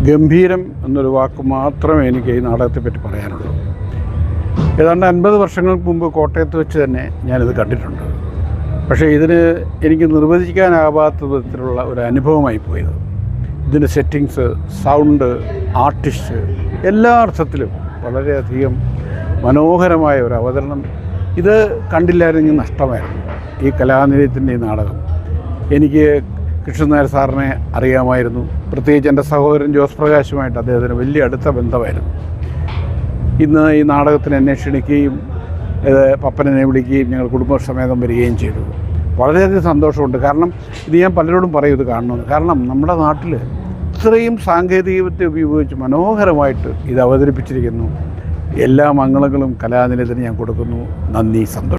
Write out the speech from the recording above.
ഗംഭീരം എന്നൊരു വാക്ക് മാത്രമേ എനിക്ക് ഈ നാടകത്തെപ്പറ്റി പറയാനുള്ളൂ. ഏതാണ്ട് 50 വർഷങ്ങൾക്ക് മുമ്പ് കോട്ടയത്ത് വെച്ച് തന്നെ ഞാനിത് കണ്ടിട്ടുണ്ട്. പക്ഷേ ഇതിന് എനിക്ക് നിർവചിക്കാനാവാത്ത വിധത്തിലുള്ള ഒരു അനുഭവമായി പോയത്. ഇതിൻ്റെ സെറ്റിങ്സ്, സൗണ്ട്, ആർട്ടിസ്റ്റ്, എല്ലാ അർത്ഥത്തിലും വളരെയധികം മനോഹരമായ ഒരു അവതരണം. ഇത് കണ്ടില്ലായിരുന്നെങ്കിൽ നഷ്ടമായിരുന്നു. ഈ കലാനിലയത്തിൻ്റെ ഈ നാടകം എനിക്ക് കൃഷ്ണൻ നായർ സാറിനെ അറിയാമായിരുന്നു. പ്രത്യേകിച്ച് എൻ്റെ സഹോദരൻ ജോസ് പ്രകാശുമായിട്ട് അദ്ദേഹത്തിന് വലിയ അടുത്ത ബന്ധമായിരുന്നു. ഇന്ന് ഈ നാടകത്തിന് എന്നെ ക്ഷണിക്കുകയും പപ്പനെ വിളിക്കുകയും ഞങ്ങൾ കുടുംബസമേതം വരികയും ചെയ്തു. വളരെയധികം സന്തോഷമുണ്ട്. കാരണം ഇത് ഞാൻ പലരോടും പറയും ഇത് കാണണമെന്ന്. കാരണം നമ്മുടെ നാട്ടിൽ ഇത്രയും സാങ്കേതികവിദ്യ ഉപയോഗിച്ച് മനോഹരമായിട്ട് ഇത് അവതരിപ്പിച്ചിരിക്കുന്നു. എല്ലാ മംഗളങ്ങളും കലാനിലയത്തിന് ഞാൻ കൊടുക്കുന്നു. നന്ദി, സന്തോഷം.